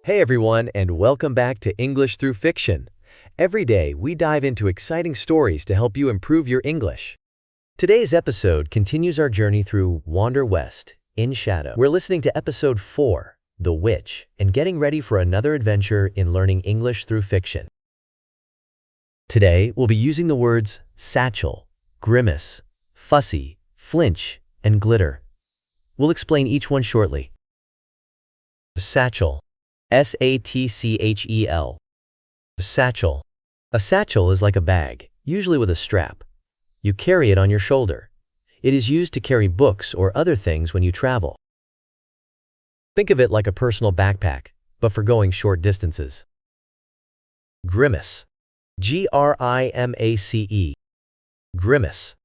Hey everyone, and welcome back to English Through Fiction. Every day, we dive into exciting stories to help you improve your English. Today's episode continues our journey through Wander West, in Shadow. We're listening to episode 4, The Witch, and getting ready for another adventure in learning English through fiction. Today, we'll be using the words satchel, grimace, fussy, flinch, and glitter. We'll explain each one shortly. Satchel. S-A-T-C-H-E-L. Satchel. A satchel is like a bag, usually with a strap. You carry it on your shoulder. It is used to carry books or other things when you travel. Think of it like a personal backpack, but for going short distances. Grimace. G-R-I-M-A-C-E. Grimace.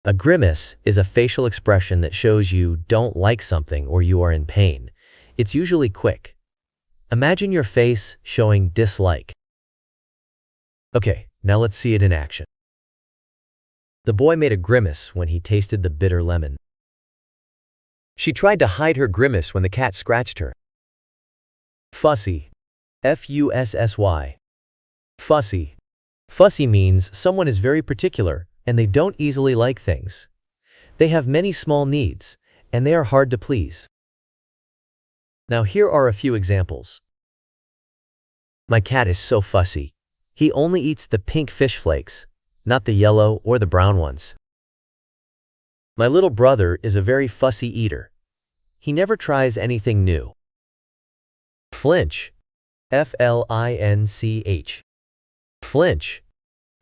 A grimace is a facial expression that shows you don't like something or you are in pain. It's usually quick. Imagine your face showing dislike. Okay, now let's see it in action. The boy made a grimace when he tasted the bitter lemon. She tried to hide her grimace when the cat scratched her. Fussy. F-U-S-S-Y. Fussy. Fussy means someone is very particular and they don't easily like things. They have many small needs, and they are hard to please. Now here are a few examples. My cat is so fussy. He only eats the pink fish flakes, not the yellow or the brown ones. My little brother is a very fussy eater. He never tries anything new. Flinch. F-L-I-N-C-H. Flinch.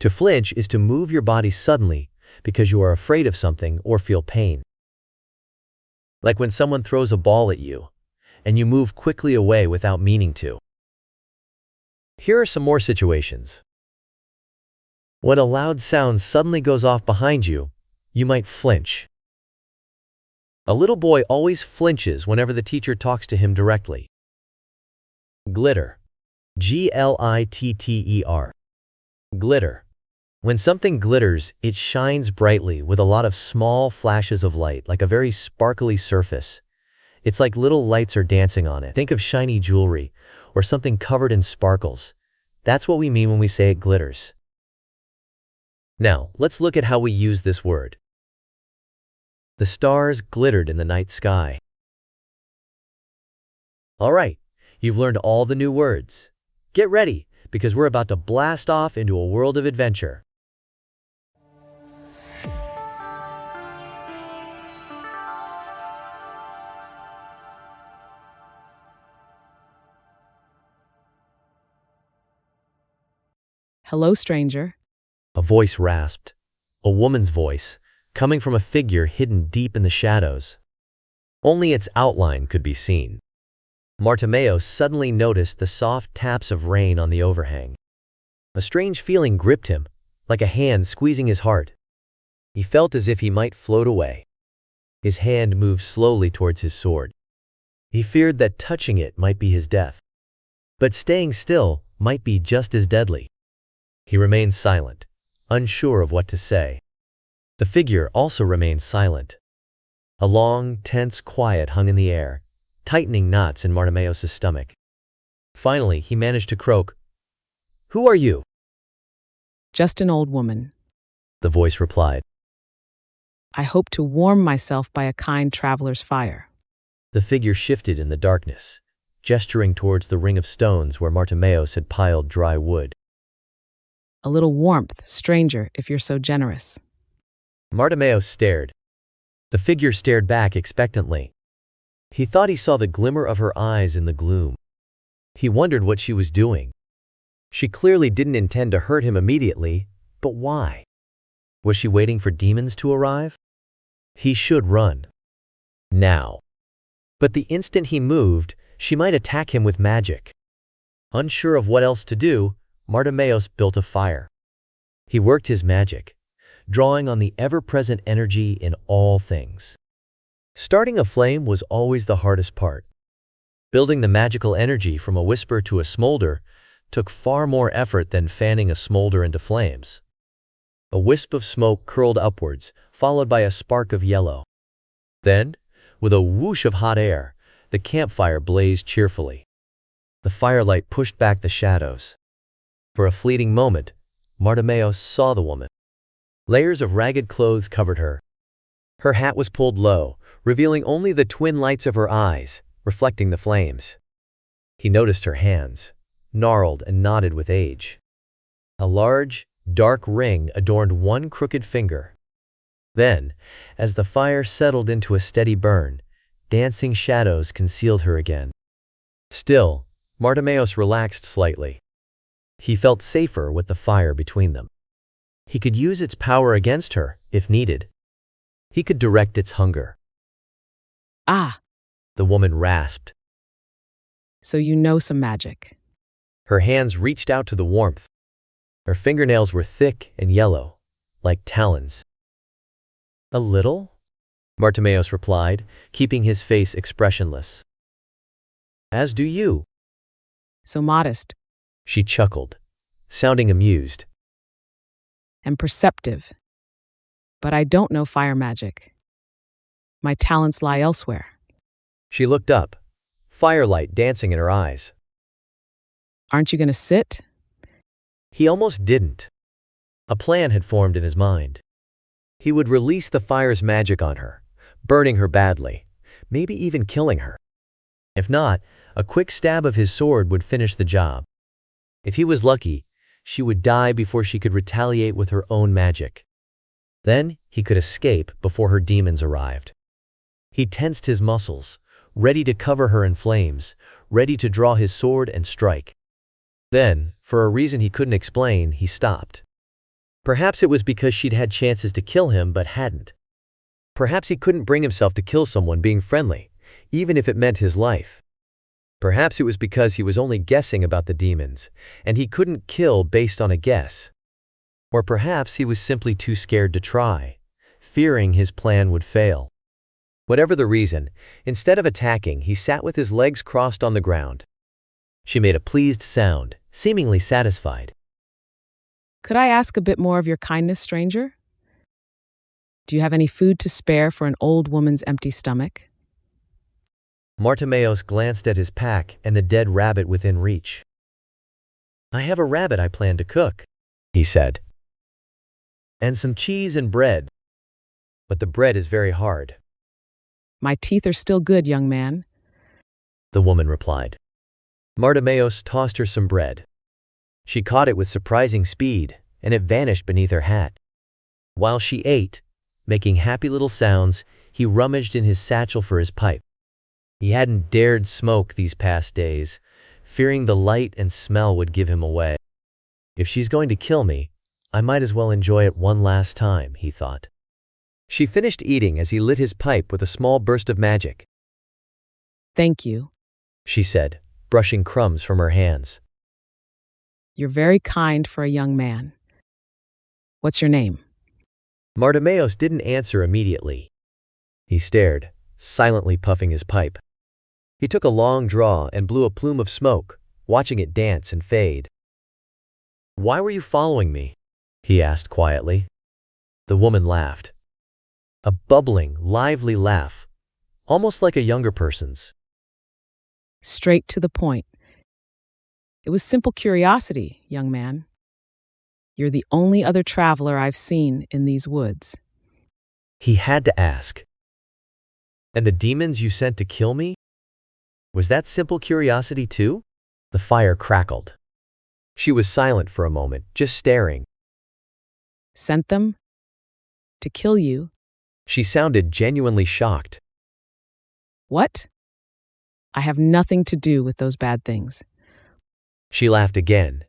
To flinch is to move your body suddenly because you are afraid of something or feel pain. Like when someone throws a ball at you, and you move quickly away without meaning to. Here are some more situations. When a loud sound suddenly goes off behind you, you might flinch. A little boy always flinches whenever the teacher talks to him directly. Glitter. G-L-I-T-T-E-R. Glitter. When something glitters, it shines brightly with a lot of small flashes of light, like a very sparkly surface. It's like little lights are dancing on it. Think of shiny jewelry or something covered in sparkles. That's what we mean when we say it glitters. Now, let's look at how we use this word. The stars glittered in the night sky. All right, you've learned all the new words. Get ready, because we're about to blast off into a world of adventure. Hello, stranger. A voice rasped. A woman's voice, coming from a figure hidden deep in the shadows. Only its outline could be seen. Martimeo suddenly noticed the soft taps of rain on the overhang. A strange feeling gripped him, like a hand squeezing his heart. He felt as if he might float away. His hand moved slowly towards his sword. He feared that touching it might be his death. But staying still might be just as deadly. He remained silent, unsure of what to say. The figure also remained silent. A long, tense quiet hung in the air, tightening knots in Martimeos' stomach. Finally, he managed to croak, "Who are you?" Just an old woman. The voice replied. I hope to warm myself by a kind traveler's fire. The figure shifted in the darkness, gesturing towards the ring of stones where Martimeos had piled dry wood. A little warmth, stranger, if you're so generous. Martimeos stared. The figure stared back expectantly. He thought he saw the glimmer of her eyes in the gloom. He wondered what she was doing. She clearly didn't intend to hurt him immediately, but why? Was she waiting for demons to arrive? He should run. Now. But the instant he moved, she might attack him with magic. Unsure of what else to do, Martimeos built a fire. He worked his magic, drawing on the ever-present energy in all things. Starting a flame was always the hardest part. Building the magical energy from a whisper to a smolder took far more effort than fanning a smolder into flames. A wisp of smoke curled upwards, followed by a spark of yellow. Then, with a whoosh of hot air, the campfire blazed cheerfully. The firelight pushed back the shadows. For a fleeting moment, Bartimaeus saw the woman. Layers of ragged clothes covered her. Her hat was pulled low, revealing only the twin lights of her eyes, reflecting the flames. He noticed her hands, gnarled and knotted with age. A large, dark ring adorned one crooked finger. Then, as the fire settled into a steady burn, dancing shadows concealed her again. Still, Bartimaeus relaxed slightly. He felt safer with the fire between them. He could use its power against her, if needed. He could direct its hunger. Ah, The woman rasped. so you know some magic. Her hands reached out to the warmth. Her fingernails were thick and yellow, like talons. A little? Bartimaeus replied, keeping his face expressionless. As do you. So modest She chuckled, sounding amused. and perceptive. But I don't know fire magic. My talents lie elsewhere. She looked up, firelight dancing in her eyes. Aren't you going to sit? He almost didn't. A plan had formed in his mind. He would release the fire's magic on her, burning her badly, maybe even killing her. If not, a quick stab of his sword would finish the job. If he was lucky, she would die before she could retaliate with her own magic. Then he could escape before her demons arrived. He tensed his muscles, ready to cover her in flames, ready to draw his sword and strike. Then, for a reason he couldn't explain, he stopped. Perhaps it was because she'd had chances to kill him but hadn't. Perhaps he couldn't bring himself to kill someone being friendly, even if it meant his life. Perhaps it was because he was only guessing about the demons, and he couldn't kill based on a guess. Or perhaps he was simply too scared to try, fearing his plan would fail. Whatever the reason, instead of attacking, he sat with his legs crossed on the ground. She made a pleased sound, seemingly satisfied. Could I ask a bit more of your kindness, stranger? Do you have any food to spare for an old woman's empty stomach? Bartimaeus glanced at his pack and the dead rabbit within reach. I have a rabbit I plan to cook, he said. And some cheese and bread. But the bread is very hard, My teeth are still good, young man. the woman replied. Bartimaeus tossed her some bread. She caught it with surprising speed, and it vanished beneath her hat. While she ate, making happy little sounds, he rummaged in his satchel for his pipe. He hadn't dared smoke these past days, fearing the light and smell would give him away. If she's going to kill me, I might as well enjoy it one last time, he thought. She finished eating as he lit his pipe with a small burst of magic. Thank you. She said, brushing crumbs from her hands. You're very kind for a young man. What's your name? Bartimaeus didn't answer immediately. He stared, silently puffing his pipe. He took a long draw and blew a plume of smoke, watching it dance and fade. Why were you following me? He asked quietly. The woman laughed. A bubbling, lively laugh, almost like a younger person's. Straight to the point. It was simple curiosity, young man. You're the only other traveler I've seen in these woods. He had to ask. And the demons you sent to kill me? Was that simple curiosity too? The fire crackled. She was silent for a moment, just staring. Sent them? To kill you? She sounded genuinely shocked. What? I have nothing to do with those bad things. She laughed again,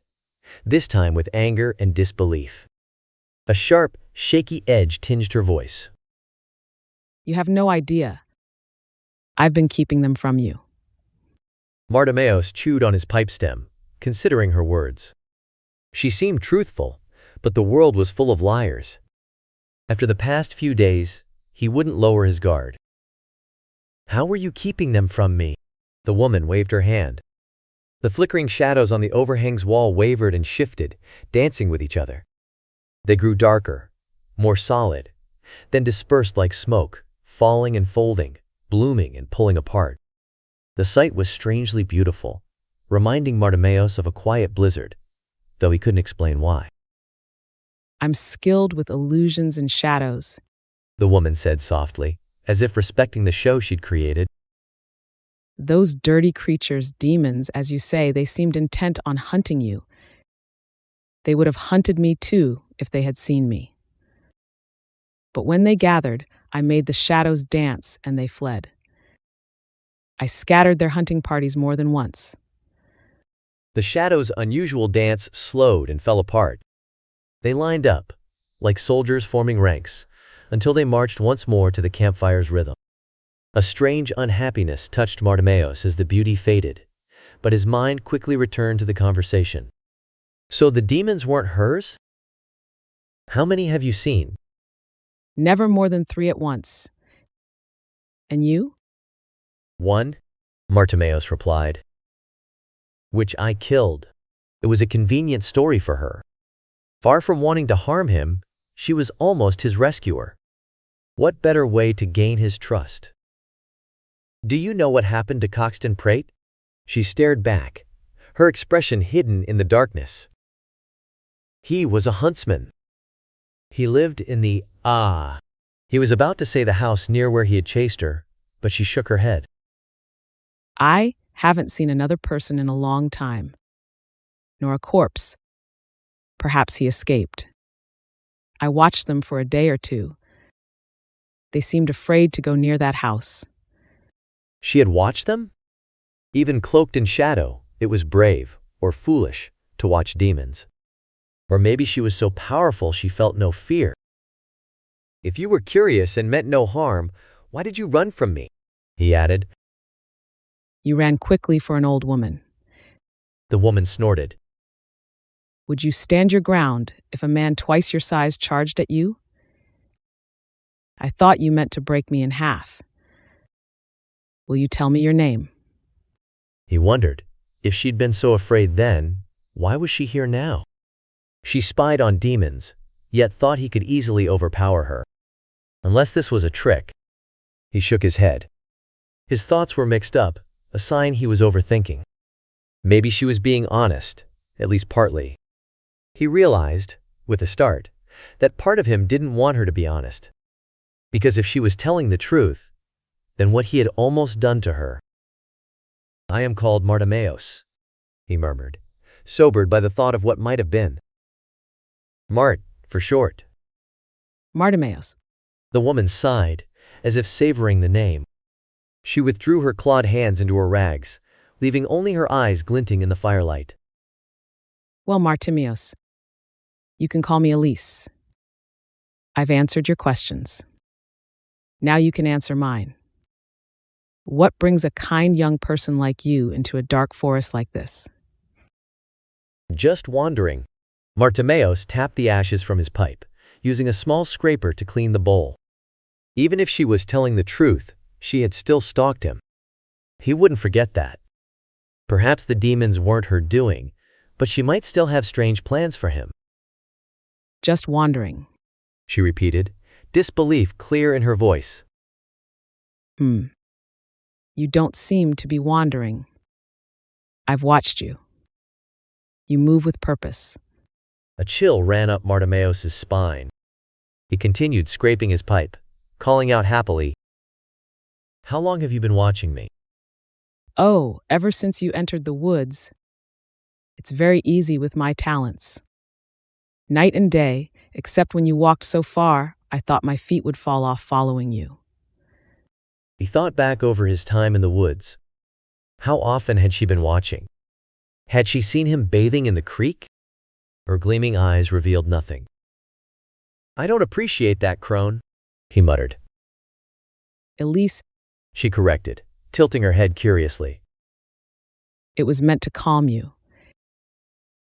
this time with anger and disbelief. A sharp, shaky edge tinged her voice. You have no idea. I've been keeping them from you. Bartimaeus chewed on his pipe stem, considering her words. She seemed truthful, but the world was full of liars. After the past few days, he wouldn't lower his guard. How were you keeping them from me? The woman waved her hand. The flickering shadows on the overhang's wall wavered and shifted, dancing with each other. They grew darker, more solid, then dispersed like smoke, falling and folding, blooming and pulling apart. The sight was strangely beautiful, reminding Bartimaeus of a quiet blizzard, though he couldn't explain why. I'm skilled with illusions and shadows. The woman said softly, as if respecting the show she'd created. Those dirty creatures, demons, as you say, they seemed intent on hunting you. They would have hunted me too if they had seen me. But when they gathered, I made the shadows dance and they fled. I scattered their hunting parties more than once. The shadows' unusual dance slowed and fell apart. They lined up, like soldiers forming ranks, until they marched once more to the campfire's rhythm. A strange unhappiness touched Bartimaeus as the beauty faded, but his mind quickly returned to the conversation. So the demons weren't hers? How many have you seen? Never more than 3 at once. And you? 1, Bartimaeus replied. Which I killed. It was a convenient story for her. Far from wanting to harm him, she was almost his rescuer. What better way to gain his trust? Do you know what happened to Coxton Prate? She stared back, her expression hidden in the darkness. He was a huntsman. He lived in the He was about to say the house near where he had chased her, but she shook her head. I haven't seen another person in a long time. Nor a corpse. Perhaps he escaped. I watched them for a day or two. They seemed afraid to go near that house. She had watched them? Even cloaked in shadow, it was brave, or foolish, to watch demons. Or maybe she was so powerful she felt no fear. If you were curious and meant no harm, why did you run from me? He added. You ran quickly for an old woman. The woman snorted. Would you stand your ground if a man twice your size charged at you? I thought you meant to break me in half. Will you tell me your name? He wondered, if she'd been so afraid then, why was she here now? She spied on demons, yet thought he could easily overpower her. Unless this was a trick. He shook his head. His thoughts were mixed up, a sign he was overthinking. Maybe she was being honest, at least partly. He realized, with a start, that part of him didn't want her to be honest. Because if she was telling the truth, then what he had almost done to her. I am called Bartimaeus, he murmured, sobered by the thought of what might have been. Mart, for short. Bartimaeus. The woman sighed, as if savoring the name. She withdrew her clawed hands into her rags, leaving only her eyes glinting in the firelight. Well, Bartimaeus, you can call me Elise. I've answered your questions. Now you can answer mine. What brings a kind young person like you into a dark forest like this? Just wandering. Bartimaeus tapped the ashes from his pipe, using a small scraper to clean the bowl. Even if she was telling the truth, she had still stalked him. He wouldn't forget that. Perhaps the demons weren't her doing, but she might still have strange plans for him. Just wandering, she repeated, disbelief clear in her voice. You don't seem to be wandering. I've watched you. You move with purpose. A chill ran up Bartimaeus' spine. He continued scraping his pipe, calling out happily, How long have you been watching me? Oh, ever since you entered the woods. It's very easy with my talents. Night and day, except when you walked so far, I thought my feet would fall off following you. He thought back over his time in the woods. How often had she been watching? Had she seen him bathing in the creek? Her gleaming eyes revealed nothing. I don't appreciate that, crone, he muttered. Elise, she corrected, tilting her head curiously. It was meant to calm you.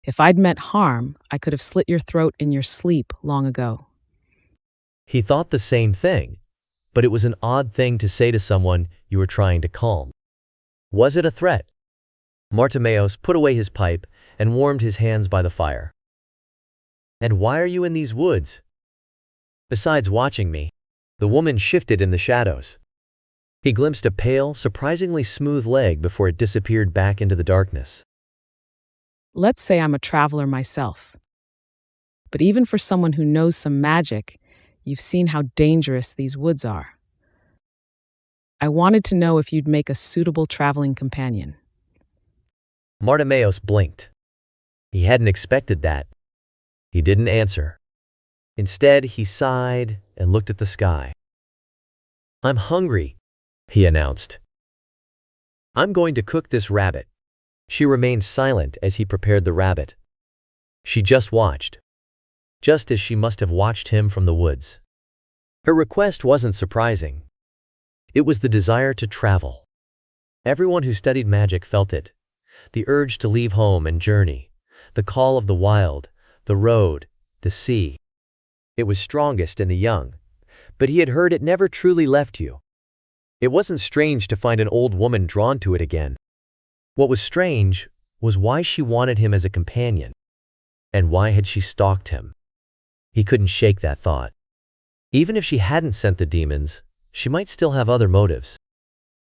If I'd meant harm, I could have slit your throat in your sleep long ago. He thought the same thing, but it was an odd thing to say to someone you were trying to calm. Was it a threat? Bartimaeus put away his pipe and warmed his hands by the fire. And why are you in these woods? Besides watching me, the woman shifted in the shadows. He glimpsed a pale, surprisingly smooth leg before it disappeared back into the darkness. Let's say I'm a traveler myself. But even for someone who knows some magic, you've seen how dangerous these woods are. I wanted to know if you'd make a suitable traveling companion. Bartimaeus blinked. He hadn't expected that. He didn't answer. Instead, he sighed and looked at the sky. "I'm hungry," he announced. "I'm going to cook this rabbit." She remained silent as he prepared the rabbit. She just watched, just as she must have watched him from the woods. Her request wasn't surprising. It was the desire to travel. Everyone who studied magic felt it. The urge to leave home and journey. The call of the wild, the road, the sea. It was strongest in the young, but he had heard it never truly left you. It wasn't strange to find an old woman drawn to it again. What was strange was why she wanted him as a companion. And why had she stalked him? He couldn't shake that thought. Even if she hadn't sent the demons, she might still have other motives.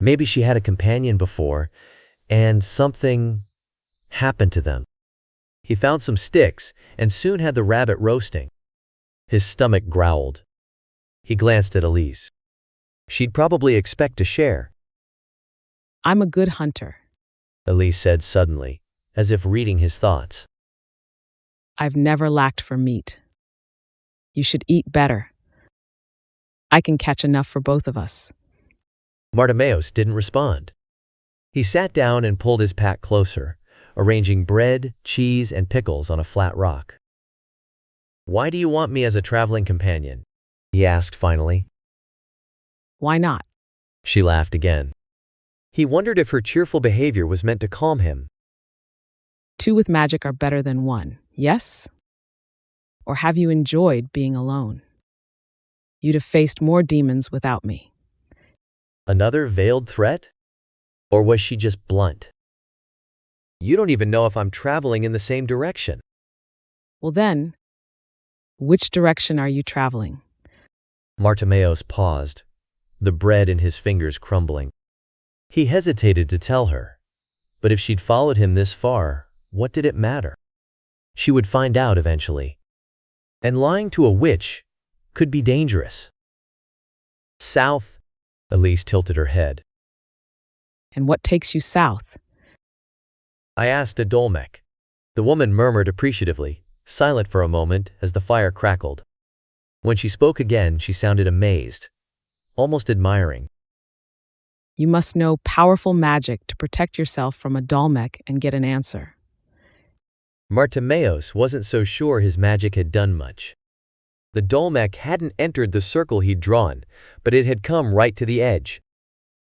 Maybe she had a companion before, and something happened to them. He found some sticks and soon had the rabbit roasting. His stomach growled. He glanced at Elise. She'd probably expect to share. I'm a good hunter. Elise said suddenly, as if reading his thoughts. I've never lacked for meat. You should eat better. I can catch enough for both of us. Bartimaeus didn't respond. He sat down and pulled his pack closer, arranging bread, cheese, and pickles on a flat rock. "Why do you want me as a traveling companion?" he asked finally. Why not? She laughed again. He wondered if her cheerful behavior was meant to calm him. Two with magic are better than one, yes? Or have you enjoyed being alone? You'd have faced more demons without me. Another veiled threat? Or was she just blunt? "You don't even know if I'm traveling in the same direction." Well then, which direction are you traveling? Bartimaeus paused, the bread in his fingers crumbling. He hesitated to tell her, but if she'd followed him this far, what did it matter? She would find out eventually. And lying to a witch could be dangerous. "South," Elise tilted her head. And what takes you south? "I asked a Dolmec." The woman murmured appreciatively, silent for a moment as the fire crackled. When she spoke again, she sounded amazed, almost admiring. You must know powerful magic to protect yourself from a Dolmec and get an answer. Bartimaeus wasn't so sure his magic had done much. The Dolmec hadn't entered the circle he'd drawn, but it had come right to the edge.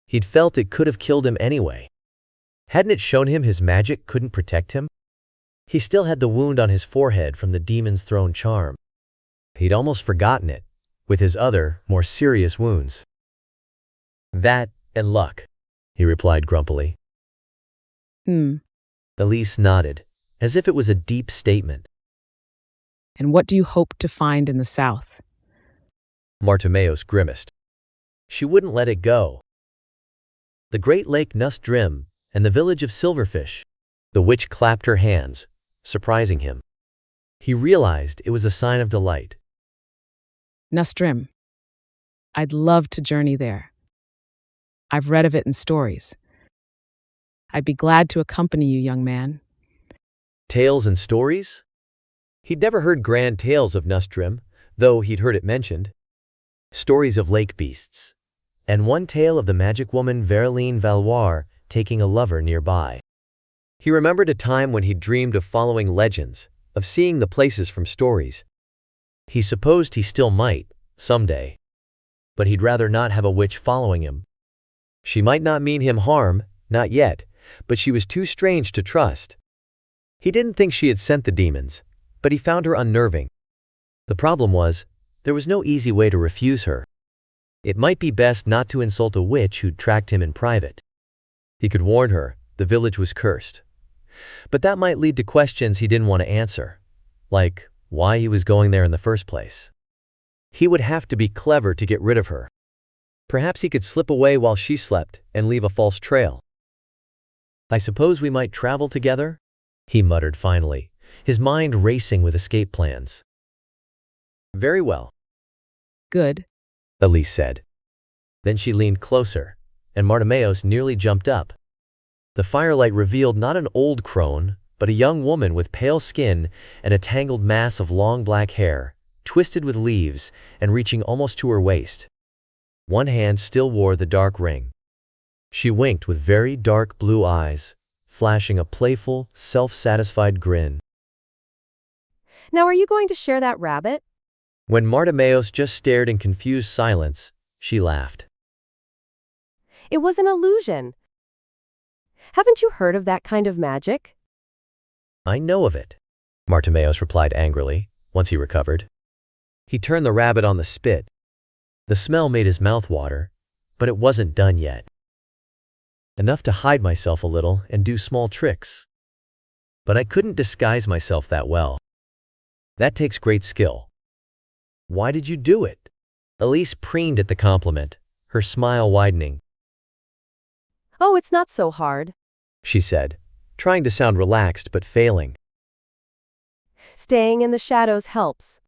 He'd felt it could have killed him anyway. Hadn't it shown him his magic couldn't protect him? He still had the wound on his forehead from the demon's thrown charm. He'd almost forgotten it, with his other, more serious wounds. "That and luck," he replied grumpily. Elise nodded, as if it was a deep statement. And what do you hope to find in the south? Bartimaeus grimaced. She wouldn't let it go. "The great lake Nustrim and the village of Silverfish." The witch clapped her hands, surprising him. He realized it was a sign of delight. Nustrim. I'd love to journey there. I've read of it in stories. I'd be glad to accompany you, young man. Tales and stories? He'd never heard grand tales of Nustrim, though he'd heard it mentioned. Stories of lake beasts. And one tale of the magic woman Vereline Valoir taking a lover nearby. He remembered a time when he dreamed of following legends, of seeing the places from stories. He supposed he still might, someday. But he'd rather not have a witch following him. She might not mean him harm, not yet, but she was too strange to trust. He didn't think she had sent the demons, but he found her unnerving. The problem was, there was no easy way to refuse her. It might be best not to insult a witch who'd tracked him in private. He could warn her the village was cursed. But that might lead to questions he didn't want to answer, like why he was going there in the first place. He would have to be clever to get rid of her. Perhaps he could slip away while she slept and leave a false trail. "I suppose we might travel together?" he muttered finally, his mind racing with escape plans. Very well, Good. Elise said. Then she leaned closer, and Bartimaeus nearly jumped up. The firelight revealed not an old crone, but a young woman with pale skin and a tangled mass of long black hair, twisted with leaves and reaching almost to her waist. One hand still wore the dark ring. She winked with very dark blue eyes, flashing a playful, self-satisfied grin. Now are you going to share that rabbit? When Bartimaeus just stared in confused silence, she laughed. It was an illusion. Haven't you heard of that kind of magic? I know of it, Bartimaeus replied angrily, once he recovered. He turned the rabbit on the spit. The smell made his mouth water, but it wasn't done yet. Enough to hide myself a little and do small tricks. But I couldn't disguise myself that well. That takes great skill. Why did you do it? Elise preened at the compliment, her smile widening. Oh, it's not so hard, She said, trying to sound relaxed but failing. Staying in the shadows helps.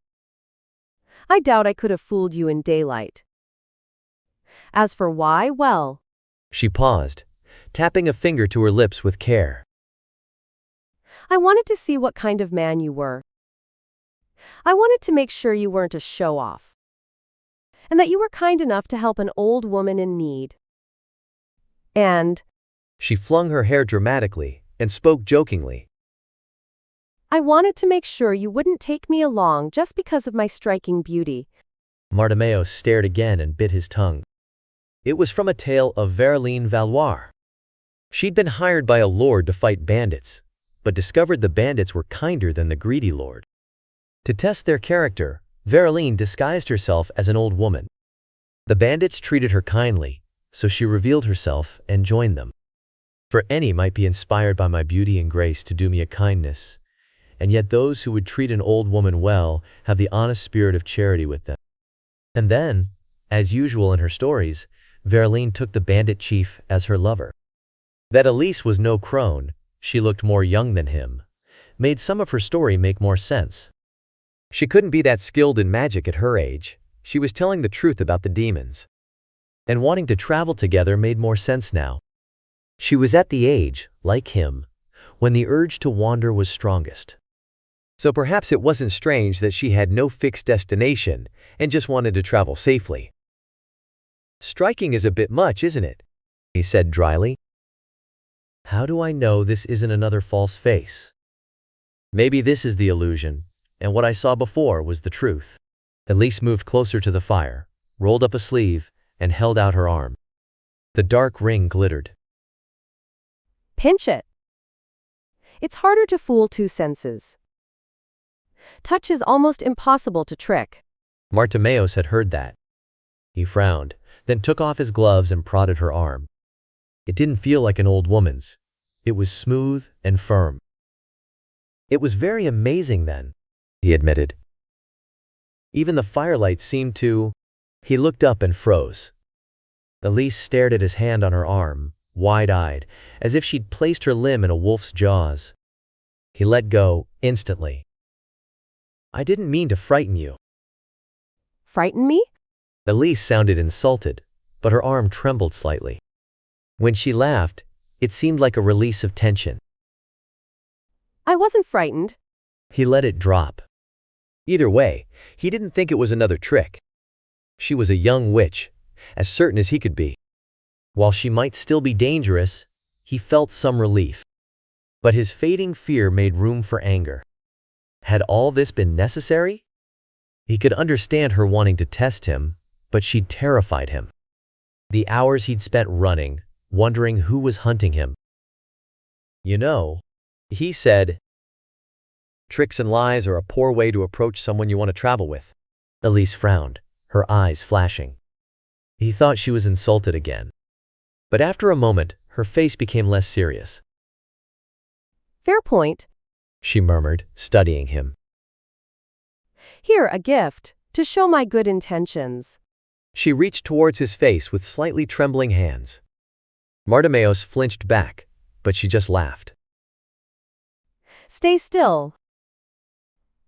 I doubt I could have fooled you in daylight. As for why, well, She paused, tapping a finger to her lips with care. I wanted to see what kind of man you were. I wanted to make sure you weren't a show-off. And that you were kind enough to help an old woman in need. And She flung her hair dramatically and spoke jokingly. I wanted to make sure you wouldn't take me along just because of my striking beauty. Bartimaeus stared again and bit his tongue. It was from a tale of Verlaine Valois. She'd been hired by a lord to fight bandits, but discovered the bandits were kinder than the greedy lord. To test their character, Verlaine disguised herself as an old woman. The bandits treated her kindly, so she revealed herself and joined them. For any might be inspired by my beauty and grace to do me a kindness, and yet those who would treat an old woman well have the honest spirit of charity with them. And then, as usual in her stories, Verlaine took the bandit chief as her lover. That Elise was no crone, she looked more young than him, made some of her story make more sense. She couldn't be that skilled in magic at her age. She was telling the truth about the demons. And wanting to travel together made more sense now. She was at the age, like him, when the urge to wander was strongest. So perhaps it wasn't strange that she had no fixed destination and just wanted to travel safely. Striking is a bit much, isn't it? He said dryly. How do I know this isn't another false face? Maybe this is the illusion, and what I saw before was the truth. Elise moved closer to the fire, rolled up a sleeve, and held out her arm. The dark ring glittered. Pinch it. It's harder to fool two senses. Touch is almost impossible to trick. Bartimaeus had heard that. He frowned, then took off his gloves and prodded her arm. It didn't feel like an old woman's. It was smooth and firm. It was very amazing then, he admitted. Even the firelight seemed to... He looked up and froze. Elise stared at his hand on her arm, wide-eyed, as if she'd placed her limb in a wolf's jaws. He let go, instantly. I didn't mean to frighten you. Frighten me? Elise sounded insulted, but her arm trembled slightly. When she laughed, it seemed like a release of tension. I wasn't frightened. He let it drop. Either way, he didn't think it was another trick. She was a young witch, as certain as he could be. While she might still be dangerous, he felt some relief. But his fading fear made room for anger. Had all this been necessary? He could understand her wanting to test him, but she'd terrified him. The hours he'd spent running, wondering who was hunting him. You know, he said, tricks and lies are a poor way to approach someone you want to travel with. Elise frowned, her eyes flashing. He thought she was insulted again. But after a moment, her face became less serious. Fair point. She murmured, studying him. Here, a gift, to show my good intentions. She reached towards his face with slightly trembling hands. Bartimaeus flinched back, but she just laughed. Stay still.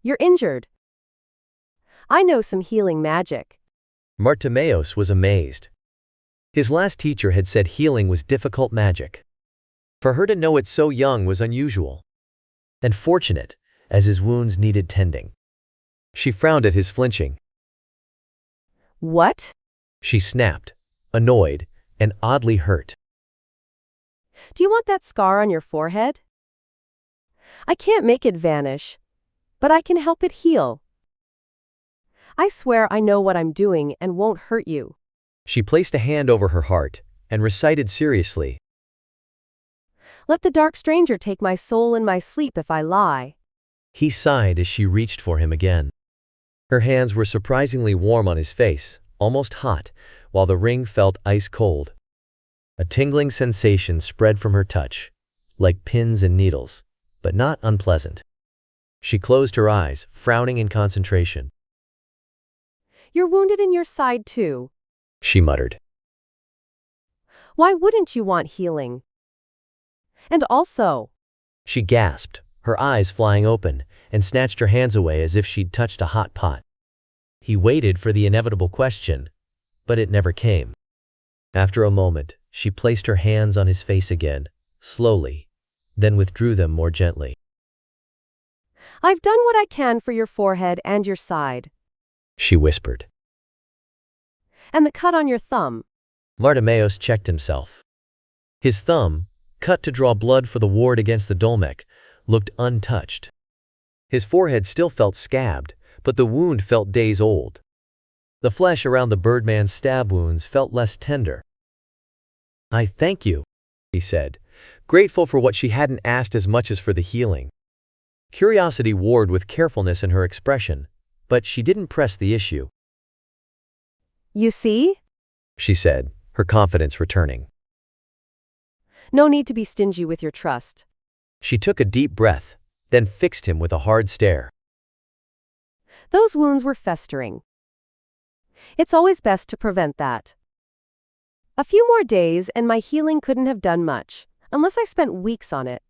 You're injured. I know some healing magic. Bartimaeus was amazed. His last teacher had said healing was difficult magic. For her to know it so young was unusual and fortunate, as his wounds needed tending. She frowned at his flinching. What? She snapped, annoyed and oddly hurt. Do you want that scar on your forehead? I can't make it vanish, but I can help it heal. I swear I know what I'm doing and won't hurt you. She placed a hand over her heart and recited seriously. Let the dark stranger take my soul in my sleep if I lie. He sighed as she reached for him again. Her hands were surprisingly warm on his face, almost hot, while the ring felt ice cold. A tingling sensation spread from her touch, like pins and needles, but not unpleasant. She closed her eyes, frowning in concentration. You're wounded in your side too, she muttered. Why wouldn't you want healing? And also, she gasped, her eyes flying open, and snatched her hands away as if she'd touched a hot pot. He waited for the inevitable question, but it never came. After a moment, she placed her hands on his face again, slowly, then withdrew them more gently. I've done what I can for your forehead and your side. She whispered. And the cut on your thumb. Bartimaeus checked himself. His thumb, cut to draw blood for the ward against the dolmek, looked untouched. His forehead still felt scabbed, but the wound felt days old. The flesh around the birdman's stab wounds felt less tender. I thank you, he said, grateful for what she hadn't asked as much as for the healing. Curiosity warred with carefulness in her expression, but she didn't press the issue. You see? She said, her confidence returning. No need to be stingy with your trust. She took a deep breath, then fixed him with a hard stare. Those wounds were festering. It's always best to prevent that. A few more days and my healing couldn't have done much, unless I spent weeks on it.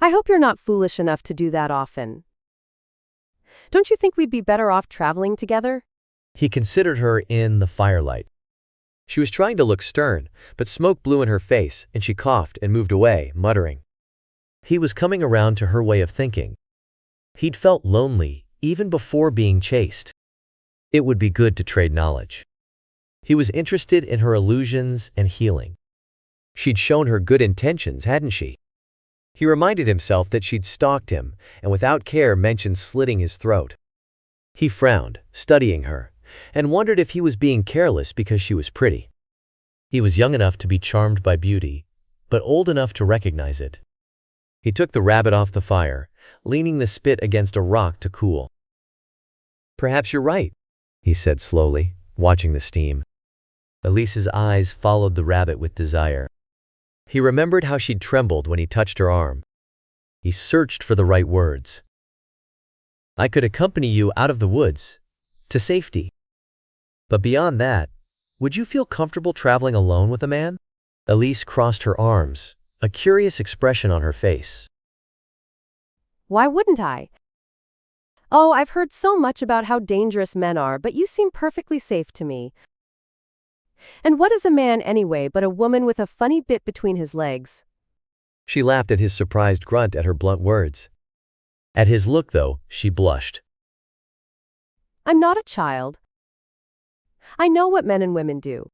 I hope you're not foolish enough to do that often. Don't you think we'd be better off traveling together? He considered her in the firelight. She was trying to look stern, but smoke blew in her face and she coughed and moved away, muttering. He was coming around to her way of thinking. He'd felt lonely, even before being chased. It would be good to trade knowledge. He was interested in her illusions and healing. She'd shown her good intentions, hadn't she? He reminded himself that she'd stalked him and without care mentioned slitting his throat. He frowned, studying her, and wondered if he was being careless because she was pretty. He was young enough to be charmed by beauty, but old enough to recognize it. He took the rabbit off the fire, leaning the spit against a rock to cool. Perhaps you're right, he said slowly, watching the steam. Elise's eyes followed the rabbit with desire. He remembered how she'd trembled when he touched her arm. He searched for the right words. I could accompany you out of the woods, to safety. But beyond that, would you feel comfortable traveling alone with a man? Elise crossed her arms, a curious expression on her face. Why wouldn't I? Oh, I've heard so much about how dangerous men are, but you seem perfectly safe to me. And what is a man anyway but a woman with a funny bit between his legs? She laughed at his surprised grunt at her blunt words. At his look, though, she blushed. I'm not a child. I know what men and women do.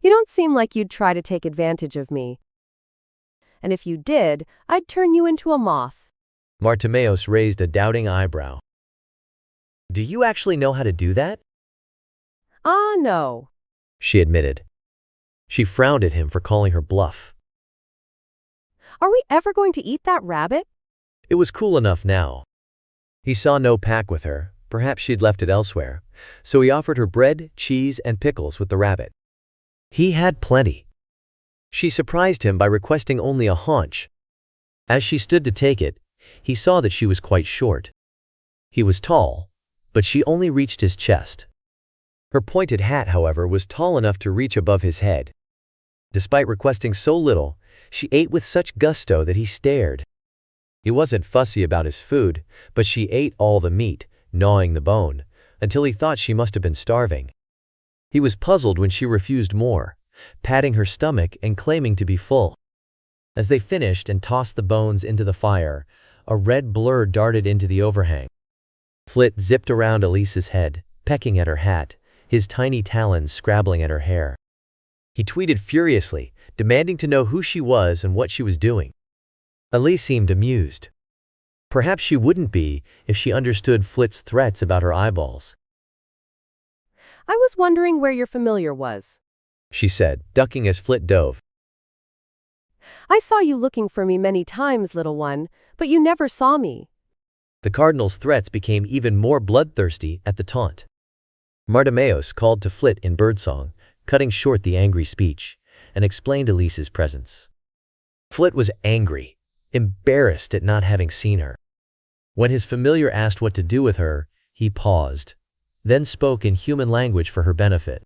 You don't seem like you'd try to take advantage of me. And if you did, I'd turn you into a moth. Bartimaeus raised a doubting eyebrow. Do you actually know how to do that? No, she admitted. She frowned at him for calling her bluff. Are we ever going to eat that rabbit? It was cool enough now. He saw no pack with her, perhaps she'd left it elsewhere, so he offered her bread, cheese, and pickles with the rabbit. He had plenty. She surprised him by requesting only a haunch. As she stood to take it, he saw that she was quite short. He was tall, but she only reached his chest. Her pointed hat, however, was tall enough to reach above his head. Despite requesting so little, She ate with such gusto that he stared. He wasn't fussy about his food, but she ate all the meat, gnawing the bone, until he thought she must have been starving. He was puzzled when she refused more, patting her stomach and claiming to be full. As they finished and tossed the bones into the fire, a red blur darted into the overhang. Flit zipped around Elise's head, pecking at her hat, his tiny talons scrabbling at her hair. He tweeted furiously, demanding to know who she was and what she was doing. Elise seemed amused. Perhaps she wouldn't be if she understood Flit's threats about her eyeballs. I was wondering where your familiar was, she said, ducking as Flit dove. I saw you looking for me many times, little one, but you never saw me. The cardinal's threats became even more bloodthirsty at the taunt. Martimeus called to Flit in birdsong, cutting short the angry speech, and explained Elise's presence. Flit was angry, embarrassed at not having seen her. When his familiar asked what to do with her, he paused, then spoke in human language for her benefit.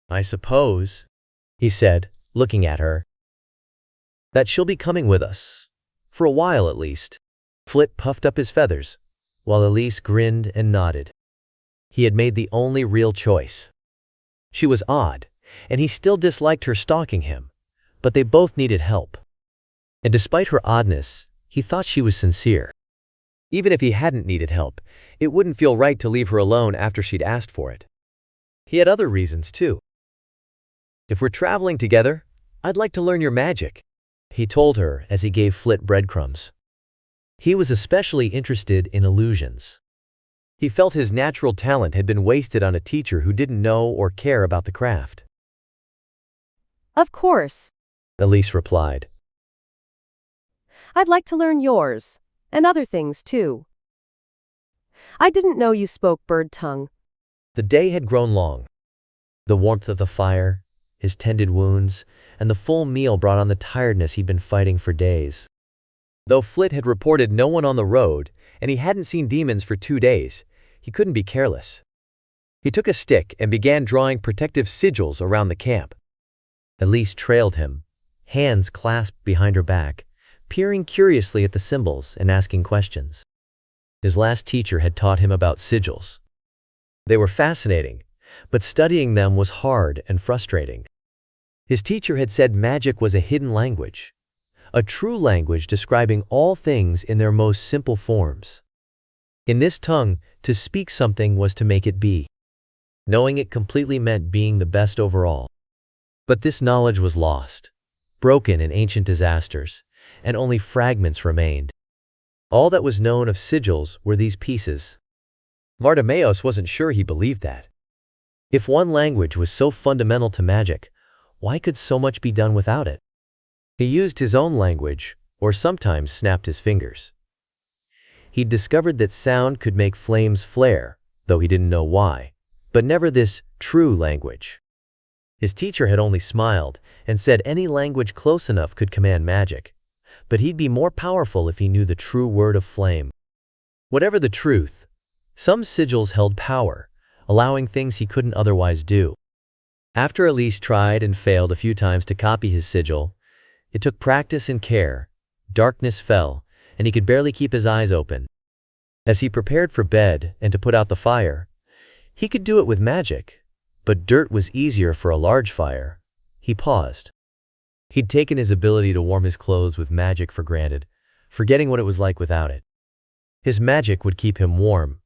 I suppose, he said, looking at her, that she'll be coming with us. For a while at least. Flit puffed up his feathers, while Elise grinned and nodded. He had made the only real choice. She was odd, and he still disliked her stalking him, but they both needed help. And despite her oddness, he thought she was sincere. Even if he hadn't needed help, it wouldn't feel right to leave her alone after she'd asked for it. He had other reasons too. If we're traveling together, I'd like to learn your magic, he told her as he gave Flit breadcrumbs. He was especially interested in illusions. He felt his natural talent had been wasted on a teacher who didn't know or care about the craft. Of course, Elise replied. I'd like to learn yours, and other things too. I didn't know you spoke bird tongue. The day had grown long. The warmth of the fire, his tended wounds, and the full meal brought on the tiredness he'd been fighting for days. Though Flit had reported no one on the road, and he hadn't seen demons for 2 days, he couldn't be careless. He took a stick and began drawing protective sigils around the camp. Elise trailed him, hands clasped behind her back, peering curiously at the symbols and asking questions. His last teacher had taught him about sigils. They were fascinating, but studying them was hard and frustrating. His teacher had said magic was a hidden language, a true language describing all things in their most simple forms. In this tongue, to speak something was to make it be. Knowing it completely meant being the best overall. But this knowledge was lost, broken in ancient disasters, and only fragments remained. All that was known of sigils were these pieces. Martimeus wasn't sure he believed that. If one language was so fundamental to magic, why could so much be done without it? He used his own language, or sometimes snapped his fingers. He'd discovered that sound could make flames flare, though he didn't know why, but never this true language. His teacher had only smiled and said any language close enough could command magic, but he'd be more powerful if he knew the true word of flame. Whatever the truth, some sigils held power, allowing things he couldn't otherwise do. After Elise tried and failed a few times to copy his sigil, it took practice and care. Darkness fell, and he could barely keep his eyes open. As he prepared for bed and to put out the fire, he could do it with magic, but dirt was easier for a large fire. He paused. He'd taken his ability to warm his clothes with magic for granted, forgetting what it was like without it. His magic would keep him warm,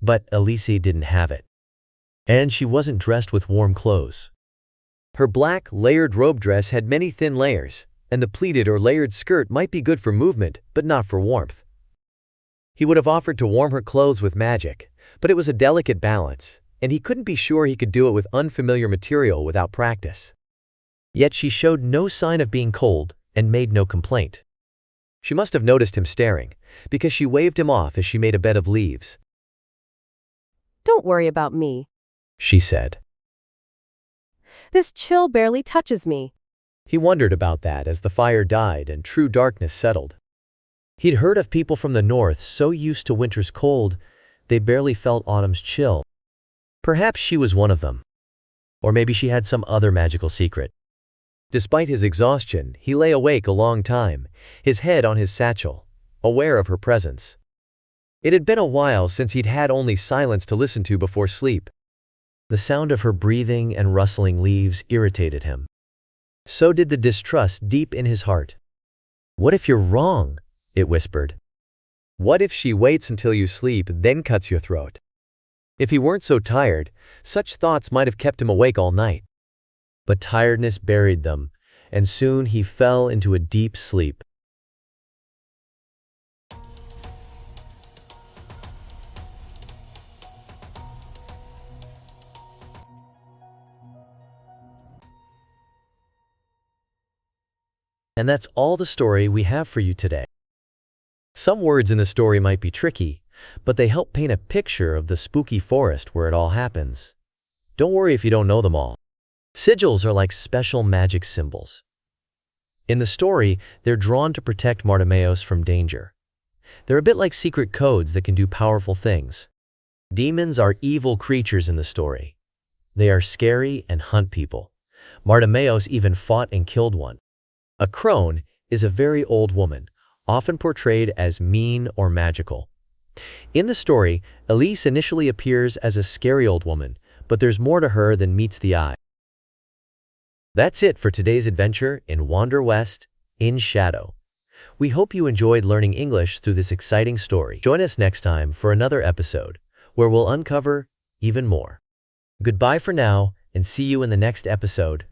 but Elise didn't have it. And she wasn't dressed with warm clothes. Her black, layered robe dress had many thin layers, and the pleated or layered skirt might be good for movement, but not for warmth. He would have offered to warm her clothes with magic, but it was a delicate balance, and he couldn't be sure he could do it with unfamiliar material without practice. Yet she showed no sign of being cold and made no complaint. She must have noticed him staring, because she waved him off as she made a bed of leaves. Don't worry about me, she said. This chill barely touches me. He wondered about that as the fire died and true darkness settled. He'd heard of people from the north so used to winter's cold, they barely felt autumn's chill. Perhaps she was one of them. Or maybe she had some other magical secret. Despite his exhaustion, he lay awake a long time, his head on his satchel, aware of her presence. It had been a while since he'd had only silence to listen to before sleep. The sound of her breathing and rustling leaves irritated him. So did the distrust deep in his heart. "What if you're wrong?" it whispered. "What if she waits until you sleep, then cuts your throat?" If he weren't so tired, such thoughts might have kept him awake all night. But tiredness buried them, and soon he fell into a deep sleep. And that's all the story we have for you today. Some words in the story might be tricky, but they help paint a picture of the spooky forest where it all happens. Don't worry if you don't know them all. Sigils are like special magic symbols. In the story, they're drawn to protect Bartimaeus from danger. They're a bit like secret codes that can do powerful things. Demons are evil creatures in the story. They are scary and hunt people. Bartimaeus even fought and killed one. A crone is a very old woman, often portrayed as mean or magical. In the story, Elise initially appears as a scary old woman, but there's more to her than meets the eye. That's it for today's adventure in Wander West in Shadow. We hope you enjoyed learning English through this exciting story. Join us next time for another episode, where we'll uncover even more. Goodbye for now, and see you in the next episode.